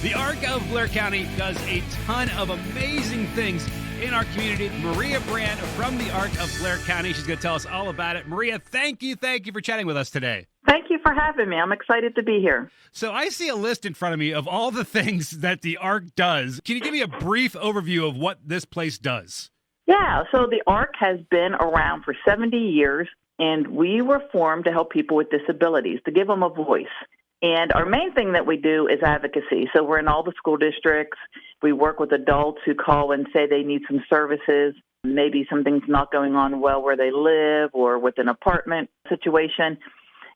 The Arc of Blair County does a ton of amazing things in our community. Maria Brand from the Arc of Blair County. She's going to tell us all about it. Maria, thank you for chatting with us today. Thank you for having me. I'm excited to be here. So I see a list in front of me of all the things that the Arc does. Can you give me a brief overview of what this place does? Yeah, so the ARC has been around for 70 years, and we were formed to help people with disabilities, to give them a voice. And our main thing that we do is advocacy. So we're in all the school districts. We work with adults who call and say they need some services. Maybe something's not going on well where they live or with an apartment situation.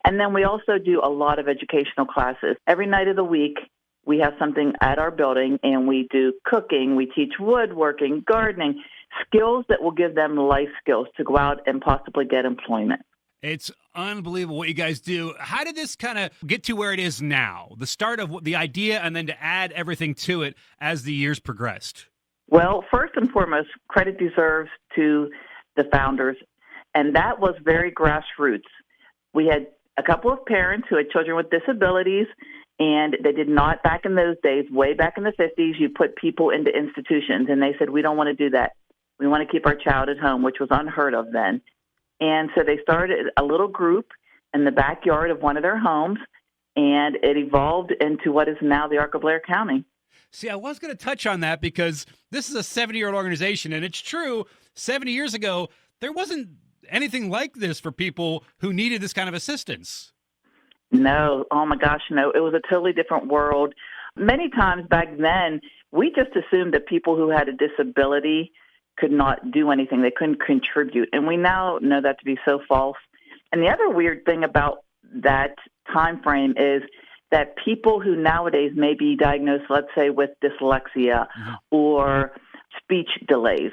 And then we also do a lot of educational classes. Every night of the week, we have something at our building, and we do cooking. We teach woodworking, gardening, skills that will give them life skills to go out and possibly get employment. It's unbelievable what you guys do. How did this kind of get to where it is now? The start of the idea and then to add everything to it as the years progressed? Well, first and foremost, credit deserves to the founders, and that was very grassroots. We had a couple of parents who had children with disabilities, and they did not, back in those days, way back in the 50s, you put people into institutions, and they said, we don't want to do that. We want to keep our child at home, which was unheard of then. And so they started a little group in the backyard of one of their homes, and it evolved into what is now the Arc of Blair County. See, I was going to touch on that because this is a 70-year-old organization, and it's true, 70 years ago, there wasn't anything like this for people who needed this kind of assistance. No. Oh, my gosh, no. It was a totally different world. Many times back then, we just assumed that people who had a disability could not do anything. They couldn't contribute. And we now know that to be so false. And the other weird thing about that time frame is that people who nowadays may be diagnosed, let's say, with dyslexia or speech delays,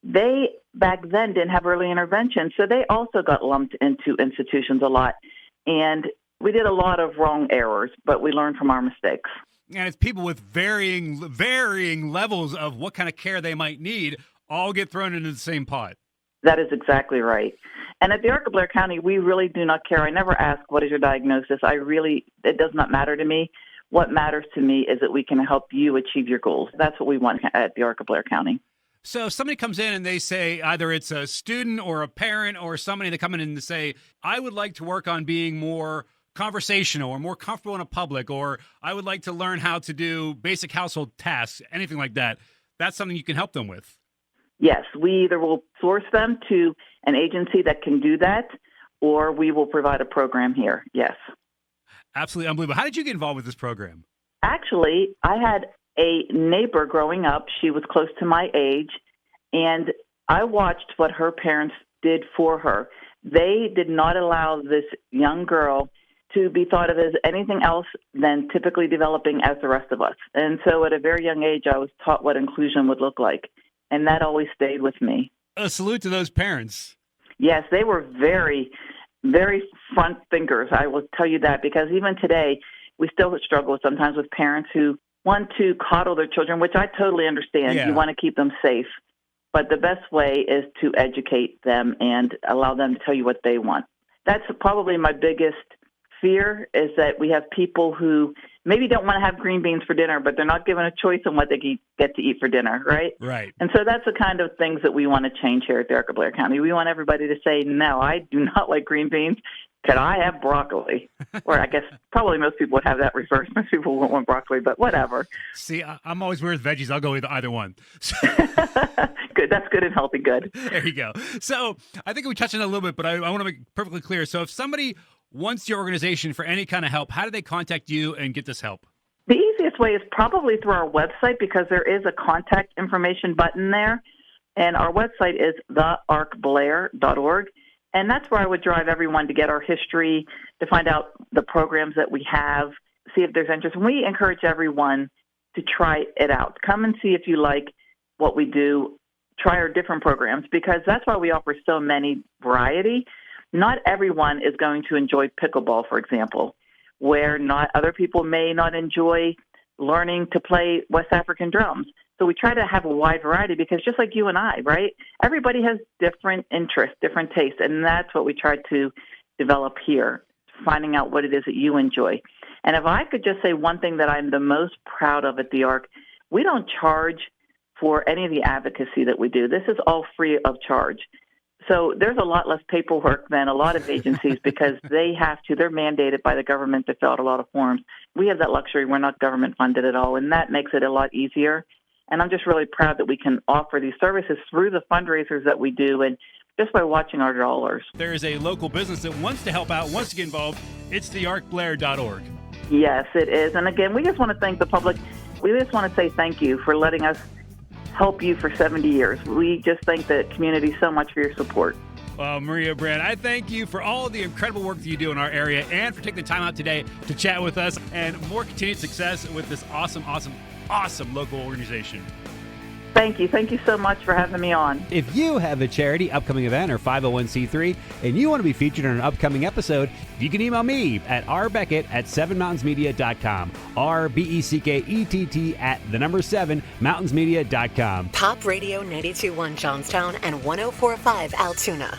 they back then didn't have early intervention. So they also got lumped into institutions a lot. And we did a lot of wrong errors, but we learned from our mistakes. And it's people with varying levels of what kind of care they might need all get thrown into the same pot. That is exactly right. And at the Arc of Blair County, we really do not care. I never ask, what is your diagnosis? It does not matter to me. What matters to me is that we can help you achieve your goals. That's what we want at the Arc of Blair County. So if somebody comes in and they say, either it's a student or a parent or somebody that come in and say, I would like to work on being more conversational or more comfortable in a public, or I would like to learn how to do basic household tasks, anything like that, that's something you can help them with. Yes, we either will source them to an agency that can do that, or we will provide a program here. Yes. Absolutely unbelievable. How did you get involved with this program? Actually, I had a neighbor growing up. She was close to my age, and I watched what her parents did for her. They did not allow this young girl to be thought of as anything else than typically developing as the rest of us. And so at a very young age, I was taught what inclusion would look like. And that always stayed with me. A salute to those parents. Yes, they were very, very front thinkers. I will tell you that, because even today, we still struggle sometimes with parents who want to coddle their children, which I totally understand. Yeah. You want to keep them safe. But the best way is to educate them and allow them to tell you what they want. That's probably my biggest fear, is that we have people who maybe don't want to have green beans for dinner, but they're not given a choice on what they get to eat for dinner, right? Right. And so that's the kind of things that we want to change here at the Arc of Blair County. We want everybody to say, no, I do not like green beans. Could I have broccoli? Or I guess probably most people would have that reversed. Most people won't want broccoli, but whatever. See, I'm always weird with veggies. I'll go with either one. Good. That's good and healthy. Good. There you go. So I think we touched on it a little bit, but I want to make it perfectly clear. So if somebody wants your organization for any kind of help, how do they contact you and get this help? The easiest way is probably through our website, because there is a contact information button there. And our website is thearcblair.org. And that's where I would drive everyone to get our history, to find out the programs that we have, see if there's interest. And we encourage everyone to try it out. Come and see if you like what we do. Try our different programs, because that's why we offer so many variety. Not everyone is going to enjoy pickleball, for example, where not other people may not enjoy learning to play West African drums. So we try to have a wide variety, because just like you and I, right? Everybody has different interests, different tastes, and that's what we try to develop here, finding out what it is that you enjoy. And if I could just say one thing that I'm the most proud of at the ARC, we don't charge for any of the advocacy that we do. This is all free of charge. So there's a lot less paperwork than a lot of agencies because they're mandated by the government to fill out a lot of forms. We have that luxury. We're not government funded at all, and that makes it a lot easier. And I'm just really proud that we can offer these services through the fundraisers that we do and just by watching our dollars. There is a local business that wants to help out, wants to get involved. It's the arcblair.org. Yes, it is. And again, we just want to thank the public. We just want to say thank you for letting us help you for 70 years. We just thank the community so much for your support. Well, Maria Brand, I thank you for all the incredible work that you do in our area and for taking the time out today to chat with us, and more continued success with this awesome local organization. Thank you. Thank you so much for having me on. If you have a charity, upcoming event, or 501c3, and you want to be featured on an upcoming episode, you can email me at rbeckett@sevenmountainsmedia.com, RBECKETT@7mountainsmedia.com. Pop Radio 92.1 Johnstown and 104.5 Altoona.